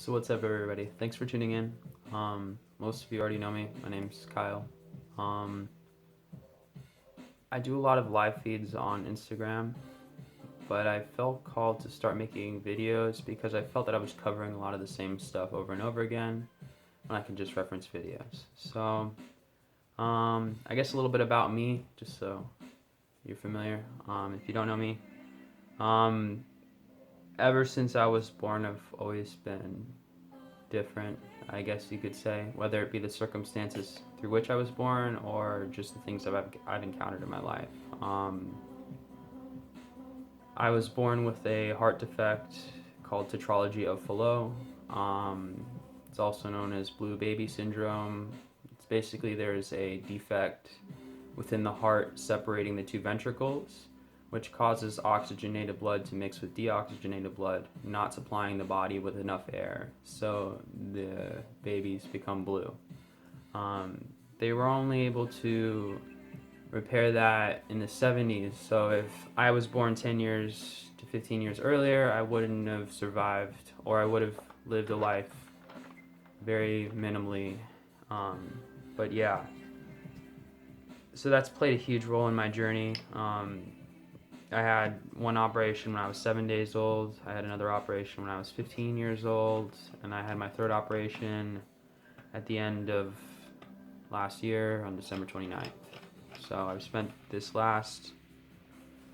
So what's up, everybody? Thanks for tuning in. Most of you already know me. My name's Kyle. Um, I do a lot of live feeds on Instagram, but I felt called to start making videos because I felt that I was covering a lot of the same stuff over and over again when I can just reference videos. So, I guess a little bit about me, just so you're familiar. If you don't know me, um, ever since I was born, I've always been different, I guess you could say, whether it be the circumstances through which I was born or just the things that I've encountered in my life. I was born with a heart defect called tetralogy of Fallot. It's also known as blue baby syndrome. It's basically there's a defect within the heart separating the two ventricles, which causes oxygenated blood to mix with deoxygenated blood, not supplying the body with enough air, so the babies become blue. They were only able to repair that in the 70s, so if I was born 10 years to 15 years earlier, I wouldn't have survived, or I would have lived a life very minimally. But yeah, so that's played a huge role in my journey. I had one operation when I was 7 days old. I had another operation when I was 15 years old. And I had my third operation at the end of last year on December 29th. So I've spent this last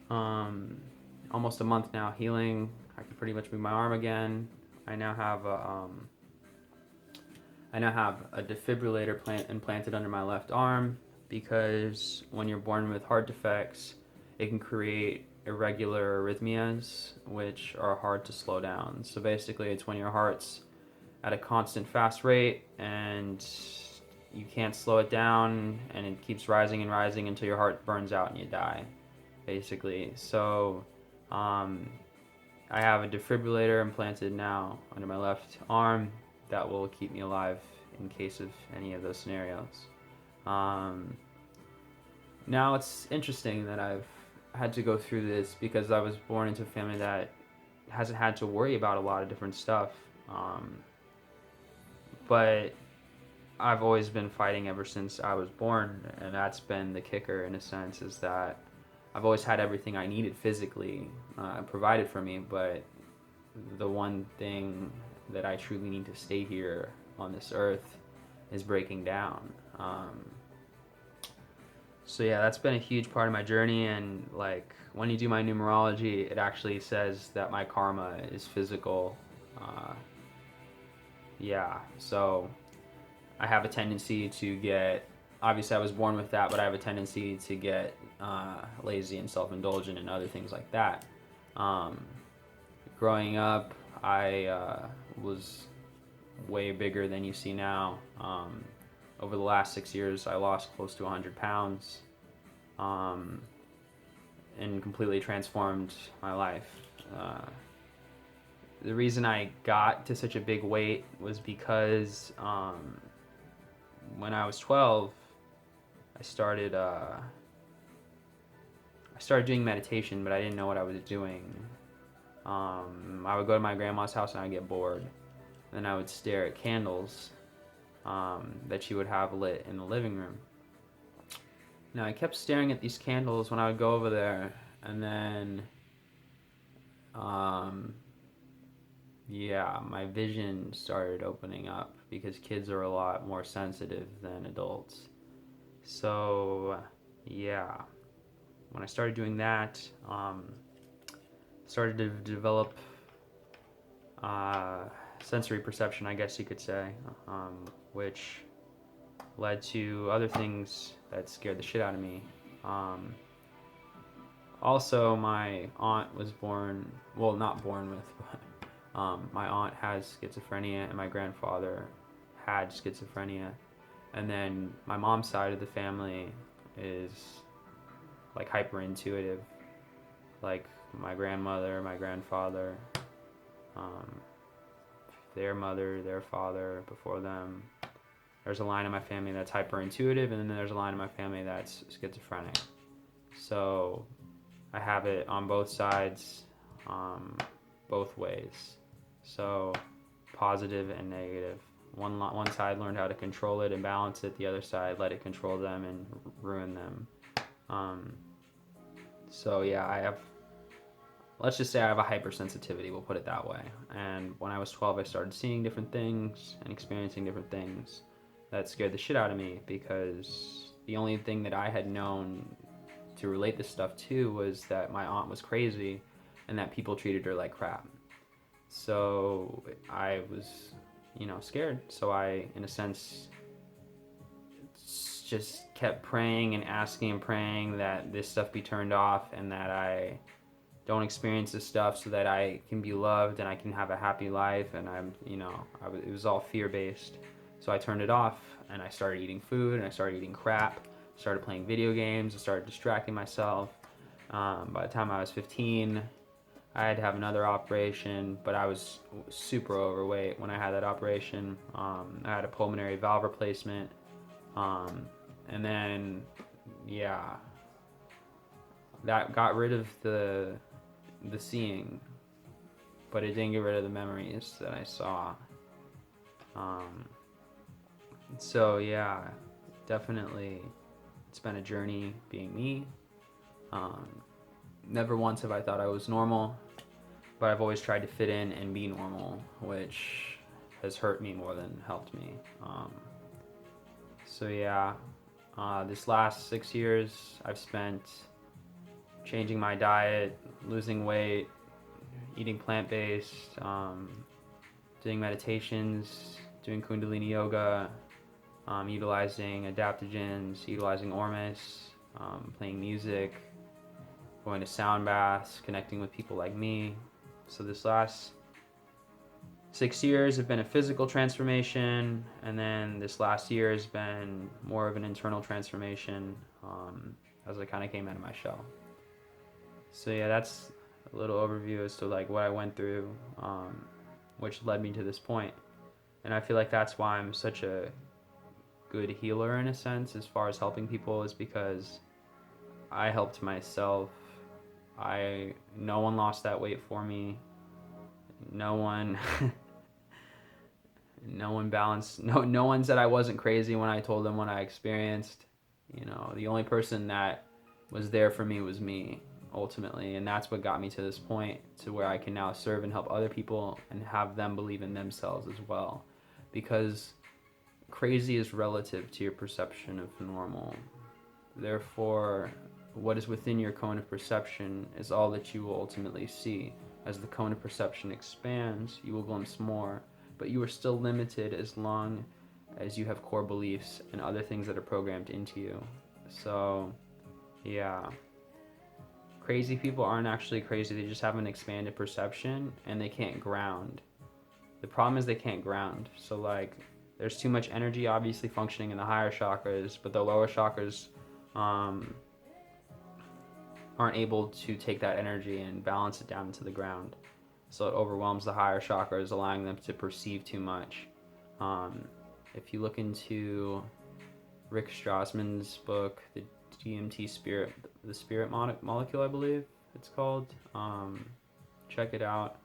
almost a month now healing. I can pretty much move my arm again. I now have a defibrillator implanted under my left arm because when you're born with heart defects, it can create irregular arrhythmias, which are hard to slow down. So basically, it's when your heart's at a constant fast rate and you can't slow it down, and it keeps rising and rising until your heart burns out and you die, basically. So I have a defibrillator implanted now under my left arm that will keep me alive in case of any of those scenarios. Now it's interesting that I've had to go through this because I was born into a family that hasn't had to worry about a lot of different stuff. But I've always been fighting ever since I was born, and that's been the kicker in a sense, is that I've always had everything I needed physically provided for me, but the one thing that I truly need to stay here on this earth is breaking down. So yeah, that's been a huge part of my journey, and like when you do my numerology, it actually says that my karma is physical. So I have a tendency to get, obviously I was born with that, but I have a tendency to get lazy and self-indulgent and other things like that. Growing up, I was way bigger than you see now. Over the last 6 years, I lost close to 100 pounds and completely transformed my life. The reason I got to such a big weight was because when I was 12, I started doing meditation, but I didn't know what I was doing. I would go to my grandma's house and I'd get bored. Then I would stare at candles that she would have lit in the living room. Now I kept staring at these candles when I would go over there, and then my vision started opening up because kids are a lot more sensitive than adults. So when I started doing that, started to develop sensory perception, I guess you could say, which led to other things that scared the shit out of me. Also, my aunt was not born with, but my aunt has schizophrenia, and my grandfather had schizophrenia. And then my mom's side of the family is like hyper intuitive, like my grandmother, my grandfather, their mother, their father before them. There's a line in my family that's hyper intuitive, and then there's a line in my family that's schizophrenic. So I have it on both sides, both ways. So positive and negative. One side learned how to control it and balance it. The other side let it control them and ruin them. So yeah, let's just say I have a hypersensitivity, we'll put it that way. And when I was 12, I started seeing different things and experiencing different things that scared the shit out of me, because the only thing that I had known to relate this stuff to was that my aunt was crazy and that people treated her like crap. So I was, scared. So I, in a sense, just kept praying and asking and praying that this stuff be turned off and that I don't experience this stuff, so that I can be loved and I can have a happy life. And it was all fear-based. So I turned it off and I started eating food and I started eating crap. I started playing video games. I started distracting myself. By the time I was 15, I had to have another operation, but I was super overweight when I had that operation. I had a pulmonary valve replacement. And then, yeah, that got rid of the seeing, but it didn't get rid of the memories that I saw. So yeah, definitely it's been a journey being me. Never once have I thought I was normal, but I've always tried to fit in and be normal, which has hurt me more than helped me. So yeah, this last 6 years I've spent changing my diet, losing weight, eating plant-based, doing meditations, doing Kundalini yoga, utilizing adaptogens, utilizing Ormus, playing music, going to sound baths, connecting with people like me. So this last 6 years have been a physical transformation, and then this last year has been more of an internal transformation, as I kind of came out of my shell. So yeah, that's a little overview as to like what I went through, which led me to this point. And I feel like that's why I'm such a good healer in a sense, as far as helping people, is because I helped myself. No one lost that weight for me. No one balanced. No one said I wasn't crazy when I told them what I experienced. The only person that was there for me was me, ultimately, and that's what got me to this point, to where I can now serve and help other people and have them believe in themselves as well. Because crazy is relative to your perception of normal. Therefore, what is within your cone of perception is all that you will ultimately see. As the cone of perception expands, you will glimpse more, but you are still limited as long as you have core beliefs and other things that are programmed into you. So, yeah. Crazy people aren't actually crazy, they just have an expanded perception and they can't ground. The problem is they can't ground. So like, there's too much energy obviously functioning in the higher chakras, but the lower chakras aren't able to take that energy and balance it down into the ground. So it overwhelms the higher chakras, allowing them to perceive too much. If you look into Rick Strassman's book, the DMT Spirit, the Spirit Molecule, I believe it's called. Check it out.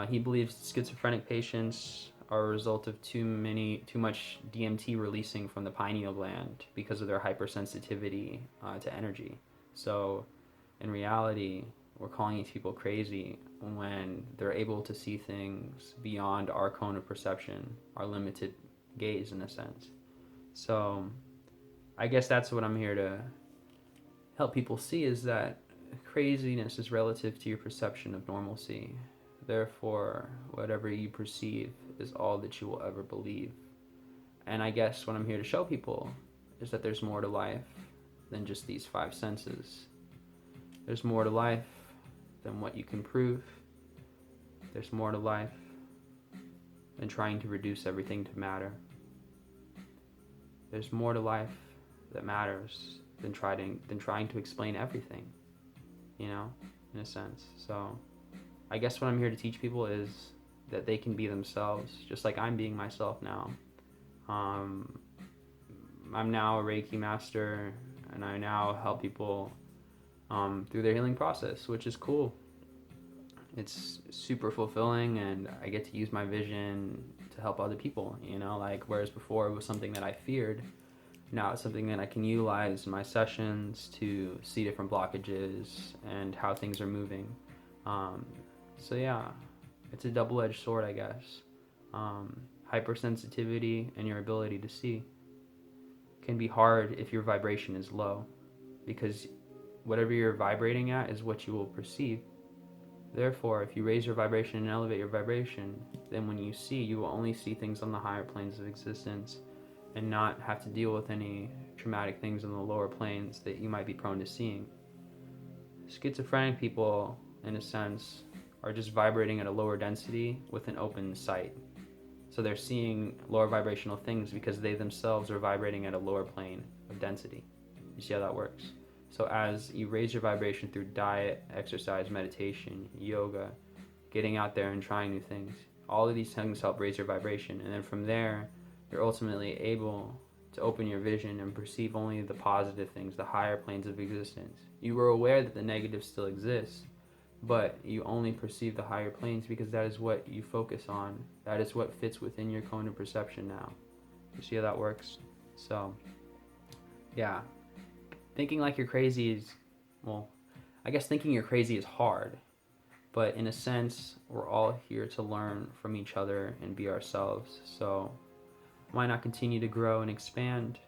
He believes schizophrenic patients are a result of too much DMT releasing from the pineal gland because of their hypersensitivity to energy. So in reality, we're calling these people crazy when they're able to see things beyond our cone of perception, our limited gaze in a sense. So I guess that's what I'm here to help people see, is that craziness is relative to your perception of normalcy. Therefore, whatever you perceive is all that you will ever believe. And I guess what I'm here to show people is that there's more to life than just these 5 senses. There's more to life than what you can prove. There's more to life than trying to reduce everything to matter. There's more to life that matters than trying to explain everything, in a sense. So I guess what I'm here to teach people is that they can be themselves, just like I'm being myself now. I'm now a Reiki master, and I now help people through their healing process, which is cool. it's super fulfilling, and I get to use my vision to help other people, you know, like whereas before it was something that I feared, now it's something that I can utilize in my sessions to see different blockages and how things are moving. Um, so yeah, it's a double-edged sword, I guess. Hypersensitivity and your ability to see can be hard if your vibration is low, because whatever you're vibrating at is what you will perceive. Therefore, if you raise your vibration and elevate your vibration, then when you see, you will only see things on the higher planes of existence and not have to deal with any traumatic things on the lower planes that you might be prone to seeing. Schizophrenic people, in a sense, are just vibrating at a lower density with an open sight. So they're seeing lower vibrational things because they themselves are vibrating at a lower plane of density. You see how that works? So as you raise your vibration through diet, exercise, meditation, yoga, getting out there and trying new things, all of these things help raise your vibration. And then from there, you're ultimately able to open your vision and perceive only the positive things, the higher planes of existence. You were aware that the negative still exists, but you only perceive the higher planes because that is what you focus on. That is what fits within your cone of perception now. You see how that works? So, yeah. Thinking like you're crazy is, well, I guess thinking you're crazy is hard, but in a sense, we're all here to learn from each other and be ourselves. So, why not continue to grow and expand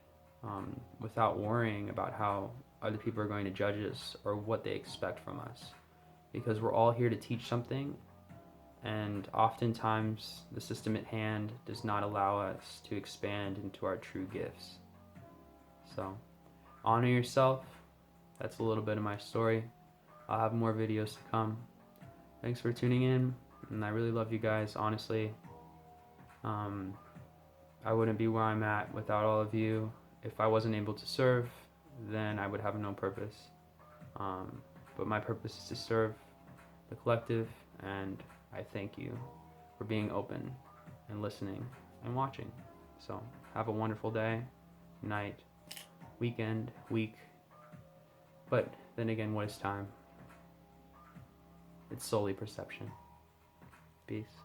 without worrying about how other people are going to judge us or what they expect from us? Because we're all here to teach something, and oftentimes the system at hand does not allow us to expand into our true gifts. So, honor yourself. That's a little bit of my story. I'll have more videos to come. Thanks for tuning in, and I really love you guys, honestly. I wouldn't be where I'm at without all of you. If I wasn't able to serve, then I would have no purpose. But my purpose is to serve the collective, and I thank you for being open and listening and watching. So have a wonderful day, night, weekend, week. But then again, what is time? It's solely perception. Peace.